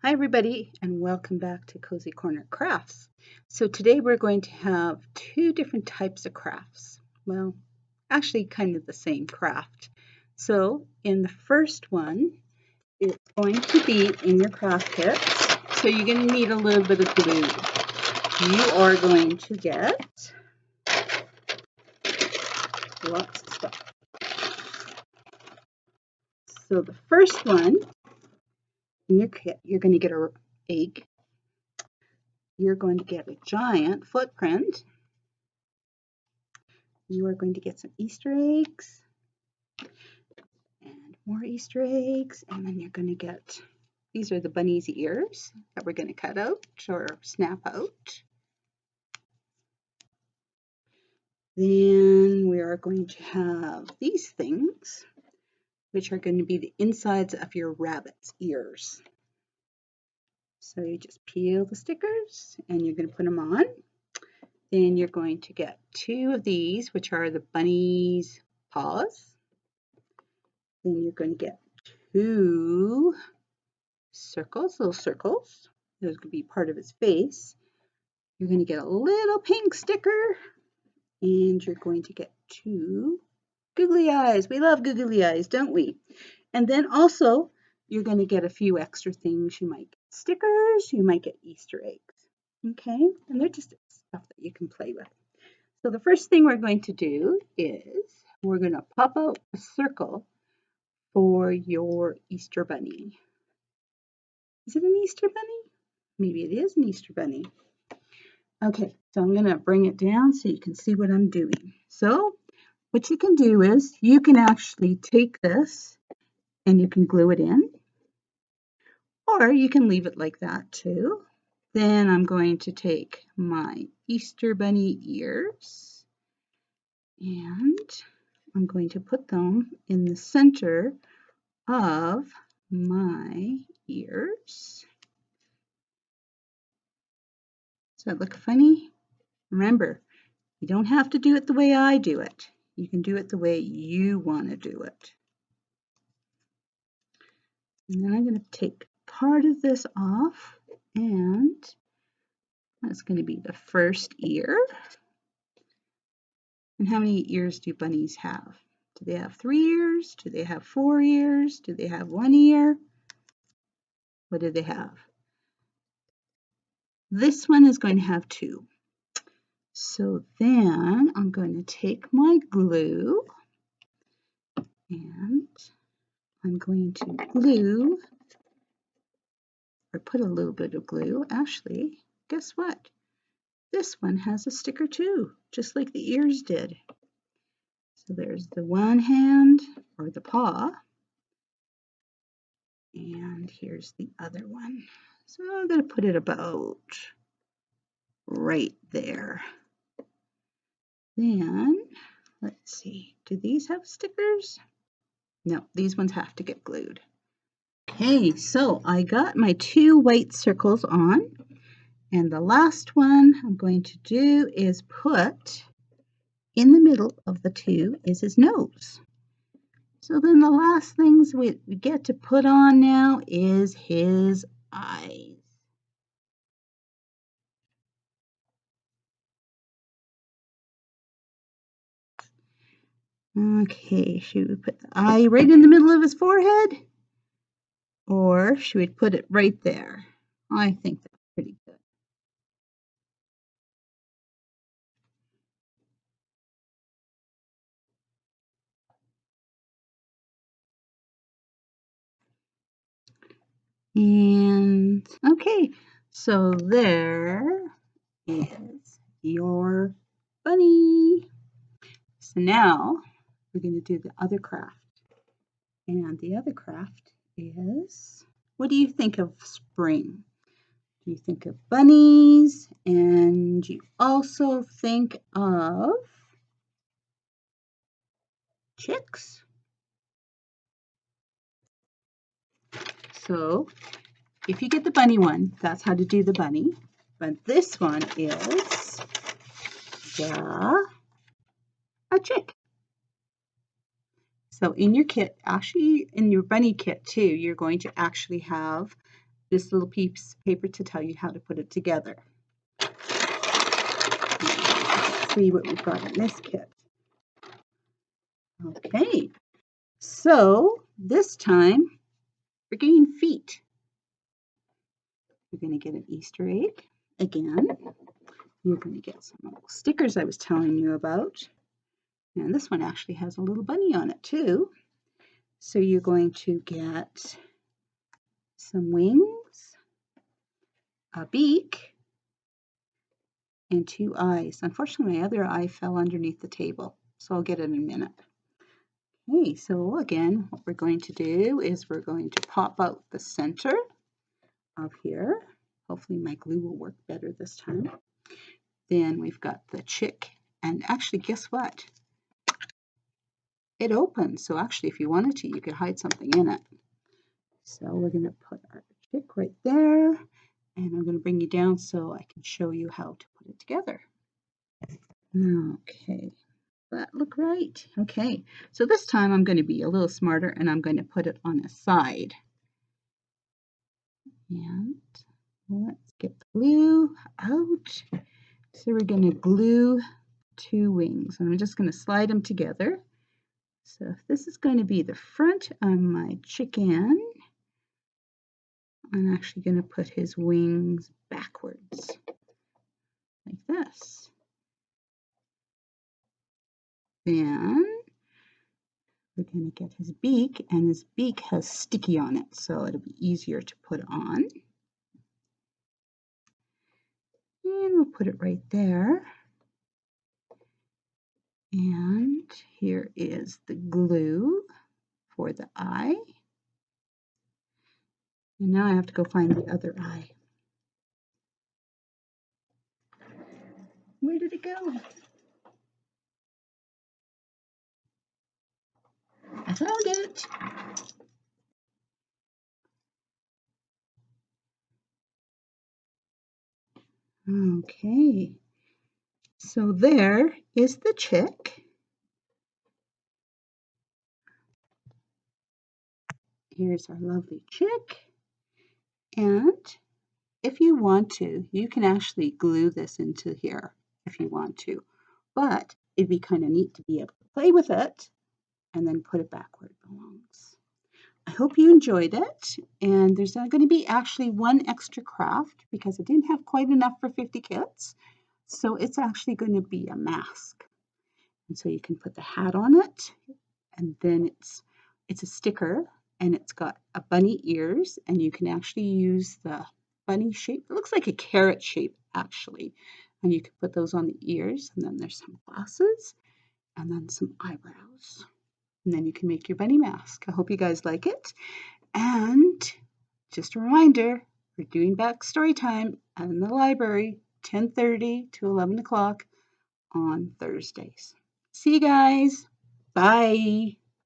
Hi everybody and welcome back to Cozy Corner Crafts. So today we're going to have two different types of crafts. Well, actually kind of the same craft. So in the first one, it's going to be in your craft kit. So you're going to need a little bit of glue. You are going to get lots of stuff. So the first one in your kit, you're going to get an egg. You're going to get a giant footprint. You are going to get some Easter eggs and more Easter eggs, and then you're going to get, these are the bunny's ears that we're going to cut out or snap out. Then we are going to have these things, which are going to be the insides of your rabbit's ears. So you just peel the stickers and you're going to put them on. Then you're going to get two of these, which are the bunny's paws. Then you're going to get two circles, little circles. Those could be part of his face. You're going to get a little pink sticker, and you're going to get two googly eyes. We love googly eyes, don't we? And then also, you're going to get a few extra things. You might get stickers, you might get Easter eggs. Okay, and they're just stuff that you can play with. So the first thing we're going to do is we're going to pop out a circle for your Easter bunny. Is it an Easter bunny? Maybe it is an Easter bunny. Okay, so I'm going to bring it down so you can see what I'm doing. So what you can do is you can actually take this and you can glue it in, or you can leave it like that too. Then I'm going to take my Easter bunny ears and I'm going to put them in the center of my ears. Does that look funny? Remember, you don't have to do it the way I do it. You can do it the way you want to do it. And then I'm going to take part of this off, and that's going to be the first ear. And how many ears do bunnies have? Do they have 3 ears? Do they have 4 ears? Do they have 1 ear? What do they have? This one is going to have 2. So then I'm going to take my glue and I'm going to glue, or put a little bit of glue. Actually, guess what? This one has a sticker too, just like the ears did. So there's the one hand, or the paw, and here's the other one. So I'm going to put it about right there. Then, let's see, do these have stickers? No, these ones have to get glued. Okay, so I got my 2 white circles on, and the last one I'm going to do is put in the middle of the 2 is his nose. So then the last things we get to put on now is his eyes. Okay, should we put the eye right in the middle of his forehead? Or should we put it right there? I think that's pretty good. And okay, so there is your bunny. So now we're going to do the other craft. And the other craft is, what do you think of spring? Do you think of bunnies? And you also think of chicks? So if you get the bunny one, that's how to do the bunny. But this one is a chick. So in your kit, actually in your bunny kit too, you're going to actually have this little piece of paper to tell you how to put it together. Let's see what we've got in this kit. Okay, so this time we're getting feet. You're going to get an Easter egg again. You're going to get some little stickers I was telling you about. And this one actually has a little bunny on it too. So you're going to get some wings, a beak, and 2 eyes. Unfortunately, my other eye fell underneath the table, so I'll get it in a minute. Okay, so again, what we're going to do is we're going to pop out the center of here. Hopefully my glue will work better this time. Then we've got the chick, and actually, guess what? It opens, so actually, if you wanted to, you could hide something in it. So we're going to put our chick right there, and I'm going to bring you down so I can show you how to put it together. Okay, that look right? Okay, so this time I'm going to be a little smarter, and I'm going to put it on a side. And let's get the glue out. So we're going to glue 2 wings, and I'm just going to slide them together. So if this is going to be the front of my chicken, I'm actually going to put his wings backwards, like this. Then we're going to get his beak, and his beak has sticky on it, so it'll be easier to put on. And we'll put it right there. And here is the glue for the eye. And now I have to go find the other eye. Where did it go? I found it. Okay. So there is the chick. Here's our lovely chick. And if you want to, you can actually glue this into here if you want to. But it'd be kind of neat to be able to play with it and then put it back where it belongs. I hope you enjoyed it. And there's going to be actually one extra craft because I didn't have quite enough for 50 kits. So it's actually going to be a mask. And so you can put the hat on it, and then it's a sticker, and it's got a bunny ears, and you can actually use the bunny shape. It looks like a carrot shape actually, and you can put those on the ears, and then there's some glasses, and then some eyebrows, and then you can make your bunny mask. I hope you guys like it, and just a reminder, we're doing back story time in the library, 10:30 to 11 o'clock on Thursdays. See you guys. Bye.